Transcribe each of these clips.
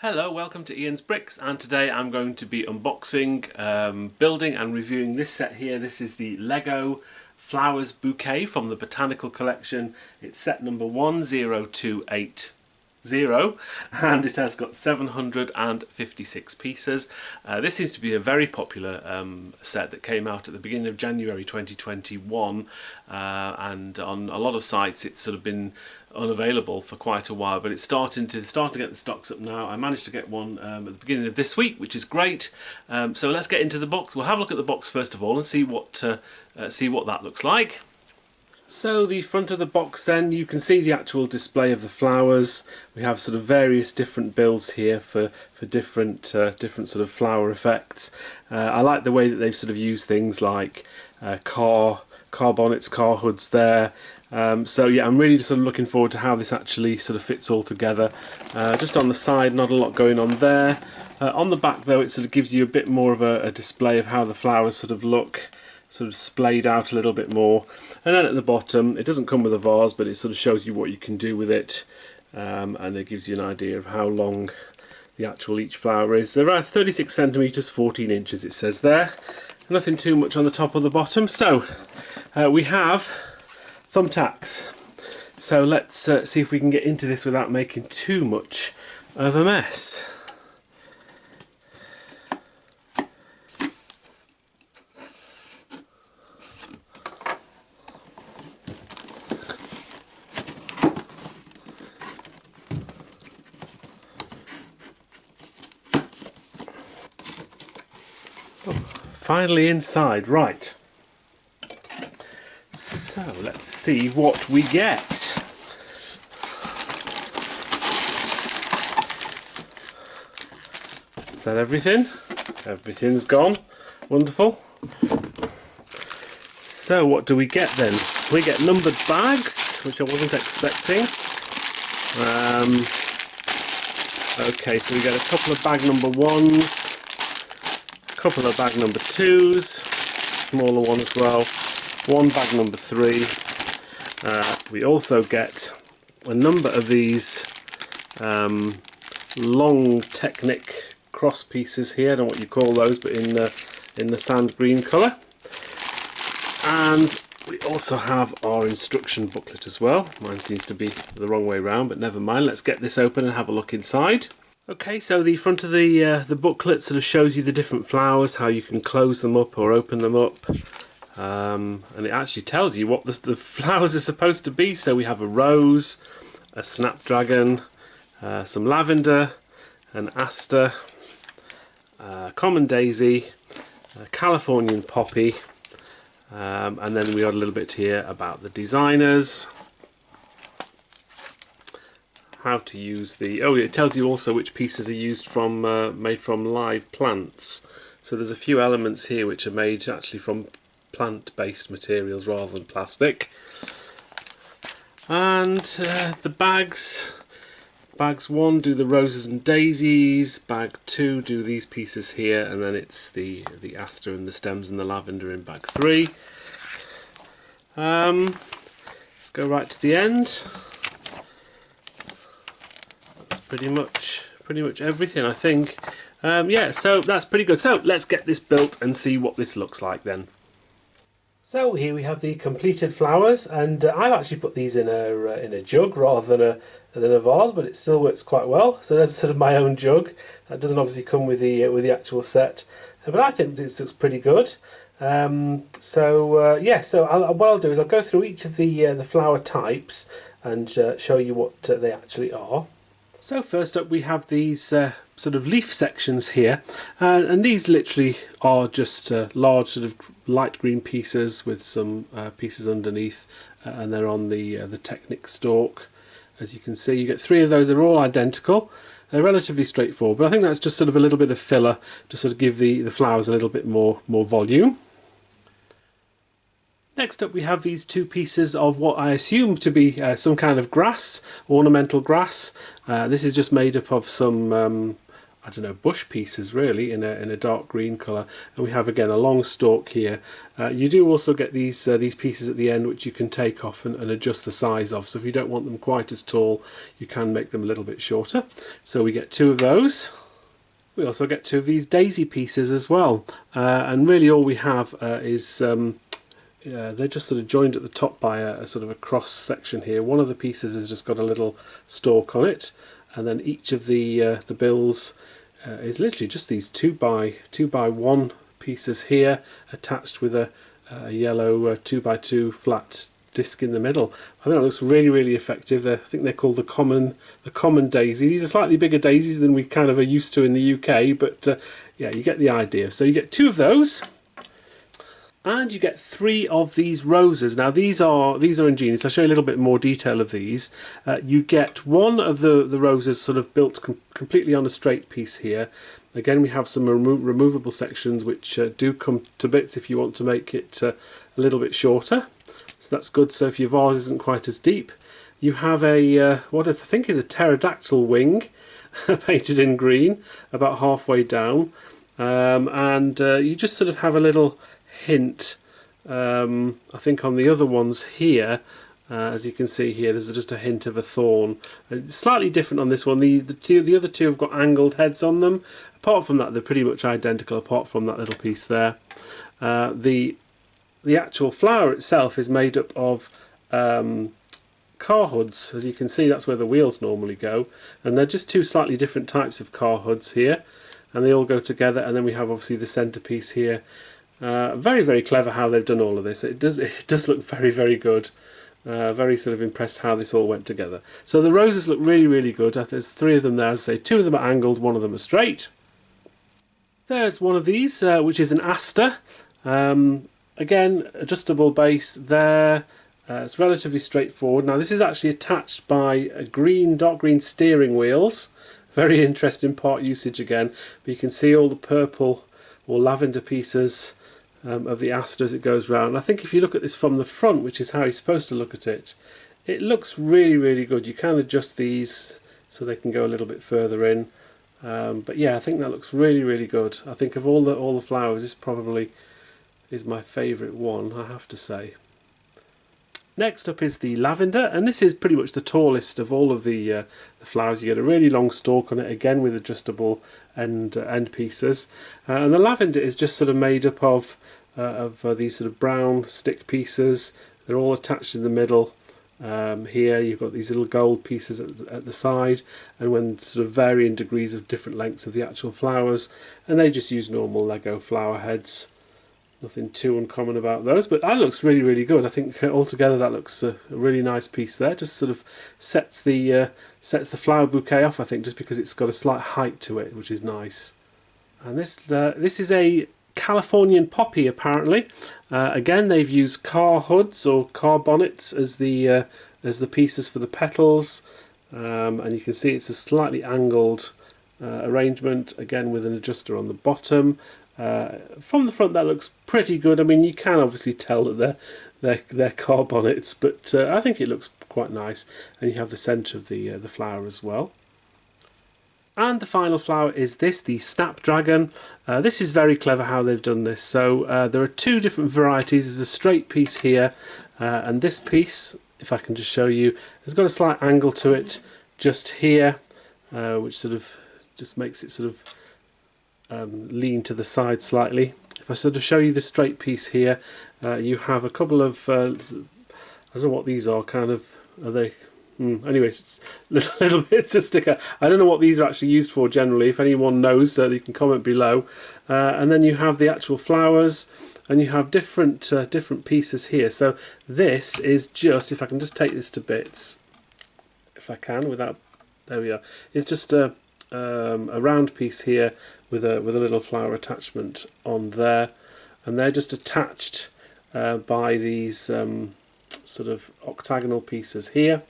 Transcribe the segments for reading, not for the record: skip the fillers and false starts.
Hello, welcome to Ian's Bricks, and today I'm going to be unboxing, building and reviewing this set here. This is the Lego Flowers Bouquet from the Botanical collection. It's set number 10280 and it has got 756 pieces. This seems to be a very popular set that came out at the beginning of January 2021 and on a lot of sites it's sort of been unavailable for quite a while, but it's starting to get the stocks up now. I managed to get one at the beginning of this week, which is great. So let's get into the box. We'll have a look at the box first of all and see what that looks like. So the front of the box, then you can see the actual display of the flowers. We have sort of various different builds here for different sort of flower effects. I like the way that they've sort of used things like car bonnets, car hoods there. So yeah, I'm really sort of looking forward to how this actually sort of fits all together. Just on the side, not a lot going on there. On the back though, it sort of gives you a bit more of a display of how the flowers sort of look, sort of splayed out a little bit more. And then at the bottom, it doesn't come with a vase, but it sort of shows you what you can do with it, and it gives you an idea of how long the actual each flower is. They're around 36 centimeters, 14 inches it says there. Nothing too much on the top or the bottom. So we have thumbtacks. So let's see if we can get into this without making too much of a mess. Finally inside, right. So let's see what we get. Is that everything? Everything's gone. Wonderful. So what do we get then? We get numbered bags, which I wasn't expecting. Okay, so we get a couple of bag number ones, a couple of bag number twos, smaller one as well, one bag number three. We also get a number of these long Technic cross pieces here. I don't know what you call those, but in the sand green colour. And we also have our instruction booklet as well. Mine seems to be the wrong way around, but never mind. Let's get this open and have a look inside. Okay, so the front of the booklet sort of shows you the different flowers, how you can close them up or open them up. And it actually tells you what the flowers are supposed to be. So we have a rose, a snapdragon, some lavender, an aster, common daisy, a Californian poppy, and then we got a little bit here about the designers, how to use the, it tells you also which pieces are used from made from live plants. So there's a few elements here which are made actually from plant-based materials rather than plastic. And the bags 1 do the roses and daisies, bag 2 do these pieces here, and then it's the aster and the stems and the lavender in bag 3. Let's go right to the end. That's pretty much everything, I think. Yeah, so that's pretty good. So let's get this built and see what this looks like then. So here we have the completed flowers, and I've actually put these in a jug rather than a vase, but it still works quite well. So there's sort of my own jug. That doesn't obviously come with the actual set, but I think this looks pretty good. Yeah, so what I'll do is I'll go through each of the flower types and show you what they actually are. So first up we have these sort of leaf sections here, and these literally are just large sort of light green pieces with some pieces underneath, and they're on the Technic stalk. As you can see, you get 3 of those. They're all identical. They're relatively straightforward, but I think that's just sort of a little bit of filler to sort of give the flowers a little bit more volume. Next up we have these 2 pieces of what I assume to be some kind of grass, ornamental grass. This is just made up of some, I don't know, bush pieces really in a dark green colour. And we have again a long stalk here. You do also get these pieces at the end which you can take off and adjust the size of. So if you don't want them quite as tall, you can make them a little bit shorter. So we get 2 of those. We also get 2 of these daisy pieces as well. And really all we have is they're just sort of joined at the top by a sort of a cross section here. One of the pieces has just got a little stalk on it, and then each of the bills is literally just these 2 by 1 pieces here, attached with a yellow 2 by 2 flat disc in the middle. I think that looks really effective. I think they're called the common daisy. These are slightly bigger daisies than we kind of are used to in the UK, but yeah, you get the idea. So you get 2 of those. And you get 3 of these roses. Now these are ingenious. I'll show you a little bit more detail of these. You get 1 of the roses sort of built completely on a straight piece here. Again, we have some removable sections which do come to bits if you want to make it a little bit shorter. So that's good. So if your vase isn't quite as deep, you have a what I think is a pterodactyl wing painted in green about halfway down, and you just sort of have a little hint, I think on the other ones here, as you can see here, there's just a hint of a thorn. It's slightly different on this one. The other two have got angled heads on them. Apart from that, they're pretty much identical, apart from that little piece there. The actual flower itself is made up of car hoods. As you can see, that's where the wheels normally go, and they're just 2 slightly different types of car hoods here, and they all go together. And then we have obviously the centerpiece here. Very clever how they've done all of this. It does look very good. Very sort of impressed how this all went together. So the roses look really good. There's 3 of them there. As I say, 2 of them are angled, 1 of them are straight. There's one of these, which is an aster. Again, adjustable base there. It's relatively straightforward. Now this is actually attached by dark green steering wheels. Very interesting part usage again. But you can see all the purple or lavender pieces of the aster as it goes round. I think if you look at this from the front, which is how you're supposed to look at it, it looks really good. You can adjust these so they can go a little bit further in, but yeah, I think that looks really good. I think of all the flowers, this probably is my favourite one, I have to say. Next up is the lavender, and this is pretty much the tallest of all of the flowers. You get a really long stalk on it, again with adjustable end pieces, and the lavender is just sort of made up of these sort of brown stick pieces. They're all attached in the middle. Here you've got these little gold pieces at the side, and when sort of varying degrees of different lengths of the actual flowers, and they just use normal Lego flower heads. Nothing too uncommon about those, but that looks really good. I think altogether that looks a really nice piece there. Just sort of sets the flower bouquet off, I think, just because it's got a slight height to it, which is nice. And this is a Californian Poppy, apparently. Again, they've used car hoods or car bonnets as the pieces for the petals, and you can see it's a slightly angled arrangement, again with an adjuster on the bottom. From the front that looks pretty good. I mean, you can obviously tell that they're car bonnets, but I think it looks quite nice. And you have the centre of the flower as well. And the final flower is this, the Snapdragon. This is very clever how they've done this. So there are 2 different varieties. There's a straight piece here, and this piece, if I can just show you, has got a slight angle to it just here, which sort of just makes it sort of lean to the side slightly. If I sort of show you the straight piece here, you have a couple of I don't know what these are, kind of, are they anyway, it's little bits of sticker. I don't know what these are actually used for generally. If anyone knows, you can comment below. And then you have the actual flowers, and you have different pieces here. So this is just, if I can just take this to bits, if I can, without, there we are. It's just a round piece here with a little flower attachment on there, and they're just attached by these sort of octagonal pieces here.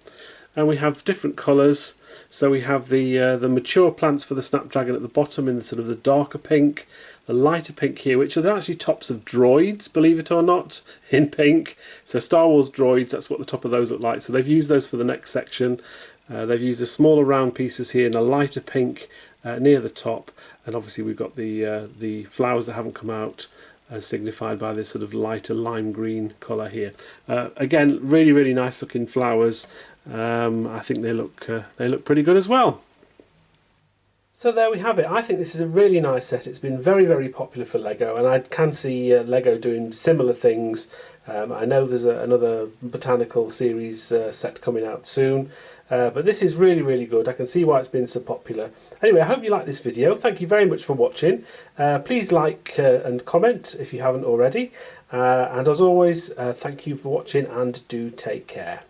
And we have different colours. So we have the mature plants for the Snapdragon at the bottom in the sort of the darker pink, the lighter pink here, which are actually tops of droids, believe it or not, in pink. So Star Wars droids, that's what the top of those look like. So they've used those for the next section. They've used the smaller round pieces here in a lighter pink near the top, and obviously we've got the flowers that haven't come out, as signified by this sort of lighter lime green colour here. Again, really nice looking flowers. I think they look pretty good as well. So there we have it. I think this is a really nice set. It's been very popular for Lego, and I can see Lego doing similar things. I know there's another Botanical series set coming out soon, but this is really good. I can see why it's been so popular. Anyway, I hope you liked this video. Thank you very much for watching. Please like and comment if you haven't already. And as always, thank you for watching, and do take care.